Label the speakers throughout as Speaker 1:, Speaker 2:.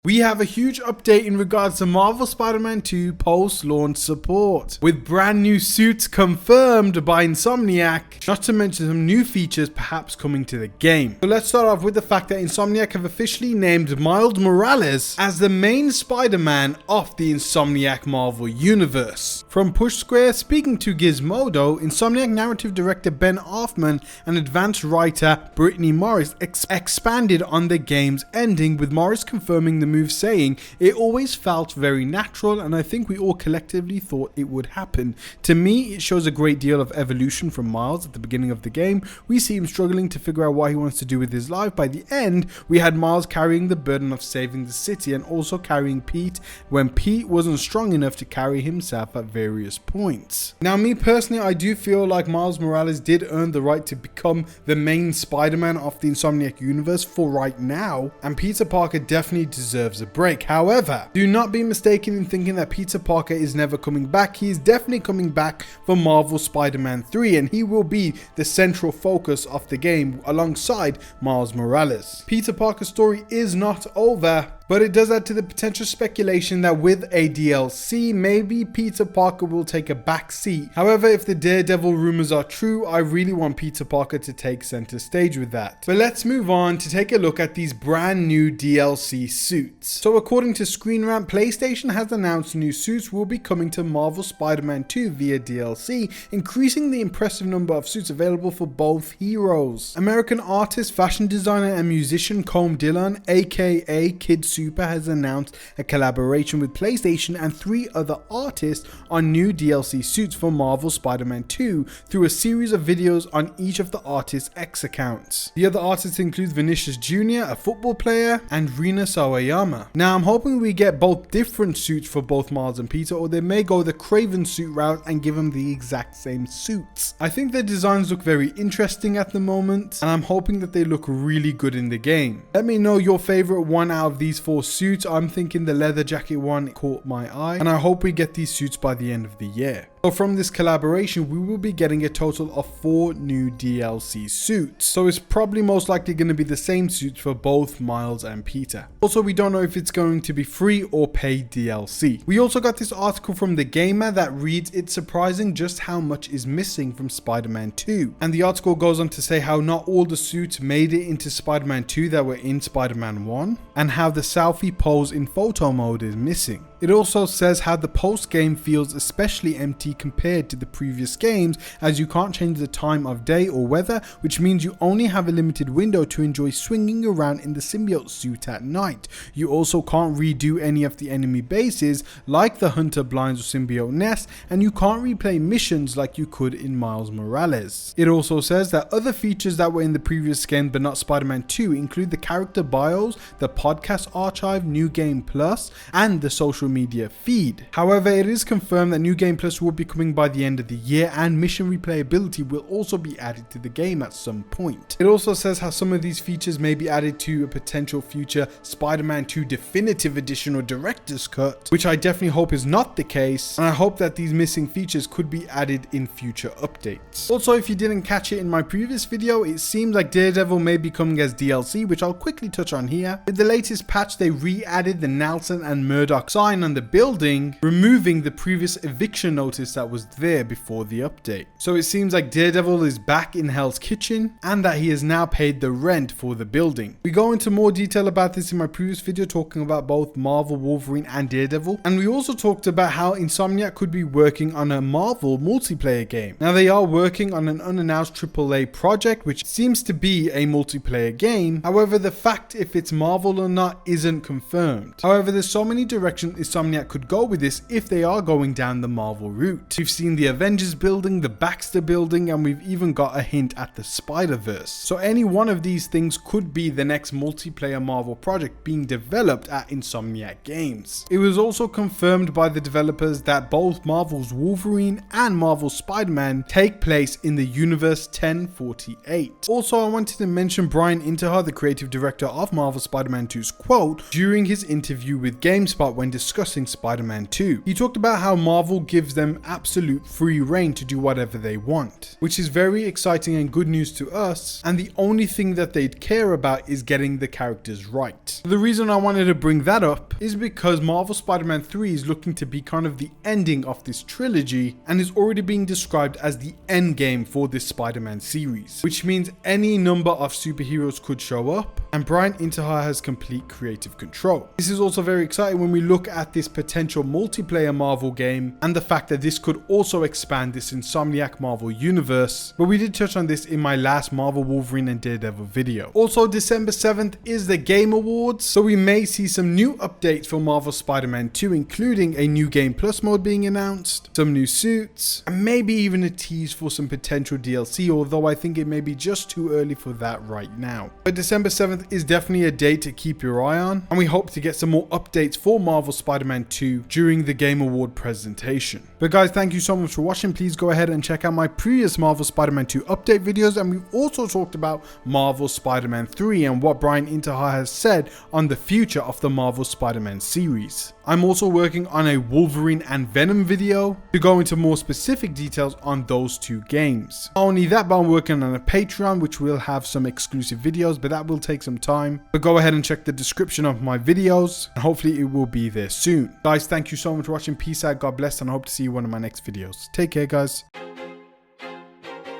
Speaker 1: We have a huge update in regards to Marvel Spider-Man 2 post-launch support, with brand new suits confirmed by Insomniac, not to mention some new features perhaps coming to the game. So let's start off with the fact that Insomniac have officially named Miles Morales as the main Spider-Man of the Insomniac Marvel Universe. From Push Square, speaking to Gizmodo, Insomniac narrative director Ben Hoffman and advanced writer Brittany Morris expanded on the game's ending, with Morris confirming the move, saying it always felt very natural and I think we all collectively thought it would happen. To me, it shows a great deal of evolution from Miles at the beginning of the game. We see him struggling to figure out what he wants to do with his life. By the end, we had Miles carrying the burden of saving the city and also carrying Pete when Pete wasn't strong enough to carry himself at various points. Now, me personally, I do feel like Miles Morales did earn the right to become the main Spider-Man of the Insomniac universe for right now, and Peter Parker definitely deserves a break. However, do not be mistaken in thinking that Peter Parker is never coming back. He is definitely coming back for Marvel Spider-Man 3, and he will be the central focus of the game alongside Miles Morales. Peter Parker's story is not over, but it does add to the potential speculation that with a DLC, maybe Peter Parker will take a back seat. However, if the Daredevil rumors are true, I really want Peter Parker to take center stage with that. But let's move on to take a look at these brand new DLC suits. So according to Screen Rant, PlayStation has announced new suits will be coming to Marvel Spider-Man 2 via DLC, increasing the impressive number of suits available for both heroes. American artist, fashion designer and musician Colm Dillon, aka Kid Super, has announced a collaboration with PlayStation and 3 other artists on new DLC suits for Marvel Spider-Man 2 through a series of videos on each of the artists' X accounts. The other artists include Vinicius Jr., a football player, and Rina Sawayama. Now, I'm hoping we get both different suits for both Miles and Peter, or they may go the Kraven suit route and give them the exact same suits. I think their designs look very interesting at the moment, and I'm hoping that they look really good in the game. Let me know your favorite one out of these 4 suits. I'm thinking the leather jacket one caught my eye, and I hope we get these suits by the end of the year. So from this collaboration, we will be getting a total of 4 new DLC suits. So it's probably most likely going to be the same suits for both Miles and Peter. Also, we don't know if it's going to be free or paid DLC. We also got this article from The Gamer that reads, "It's surprising just how much is missing from Spider-Man 2. And the article goes on to say how not all the suits made it into Spider-Man 2 that were in Spider-Man 1, and how the selfie pose in photo mode is missing. It also says how the post-game feels especially empty compared to the previous games, as you can't change the time of day or weather, which means you only have a limited window to enjoy swinging around in the symbiote suit at night. You also can't redo any of the enemy bases like the Hunter Blinds or Symbiote Nest, and you can't replay missions like you could in Miles Morales." It also says that other features that were in the previous game but not Spider-Man 2 include the character bios, the podcast archive, New Game Plus, and the social media feed. However, it is confirmed that New Game Plus will be coming by the end of the year, and mission replayability will also be added to the game at some point. It also says how some of these features may be added to a potential future Spider-Man 2 Definitive Edition or Director's Cut, which I definitely hope is not the case, and I hope that these missing features could be added in future updates. Also, if you didn't catch it in my previous video, it seems like Daredevil may be coming as DLC, which I'll quickly touch on here. With the latest patch, they re-added the Nelson and Murdoch sign on the building, removing the previous eviction notice that was there before the update. So it seems like Daredevil is back in Hell's Kitchen and that he has now paid the rent for the building. We go into more detail about this in my previous video talking about both Marvel, Wolverine and Daredevil, and we also talked about how Insomniac could be working on a Marvel multiplayer game. Now, they are working on an unannounced AAA project which seems to be a multiplayer game. However, the fact if it's Marvel or not isn't confirmed. However, there's so many directions Insomniac could go with this if they are going down the Marvel route. We've seen the Avengers building, the Baxter building, and we've even got a hint at the Spider-Verse. So any one of these things could be the next multiplayer Marvel project being developed at Insomniac Games. It was also confirmed by the developers that both Marvel's Wolverine and Marvel's Spider-Man take place in the Universe 1048. Also, I wanted to mention Brian Intihar, the creative director of Marvel Spider-Man 2's quote during his interview with GameSpot when discussing discussing Spider-Man 2. He talked about how Marvel gives them absolute free reign to do whatever they want, which is very exciting and good news to us, and the only thing that they'd care about is getting the characters right. The reason I wanted to bring that up is because Marvel Spider-Man 3 is looking to be kind of the ending of this trilogy and is already being described as the end game for this Spider-Man series, which means any number of superheroes could show up and Brian Intihar has complete creative control. This is also very exciting when we look at this potential multiplayer Marvel game and the fact that this could also expand this Insomniac Marvel universe, but we did touch on this in my last Marvel Wolverine and Daredevil video. Also, December 7th is the Game Awards, so we may see some new updates for Marvel Spider-Man 2, including a new Game Plus mode being announced, some new suits, and maybe even a tease for some potential DLC, although I think it may be just too early for that right now. But December 7th is definitely a date to keep your eye on, and we hope to get some more updates for Marvel Spider-Man 2 during the Game Award presentation. But guys, thank you so much for watching. Please go ahead and check out my previous Marvel Spider-Man 2 update videos, and we've also talked about Marvel Spider-Man 3 and what Brian Intihar has said on the future of the Marvel Spider-Man series. I'm also working on a Wolverine and Venom video to go into more specific details on those two games. Not only that, but I'm working on a Patreon which will have some exclusive videos, but that will take some time. But go ahead and check the description of my videos and hopefully it will be there soon. Guys, thank you so much for watching. Peace out, God bless, and I hope to see you in one of my next videos. Take care, guys.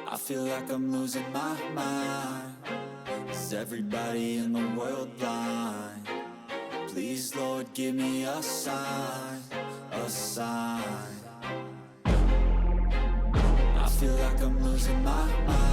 Speaker 2: I feel like I'm losing my mind. Is everybody in the world blind? Please, Lord, give me a sign, a sign. I feel like I'm losing my mind.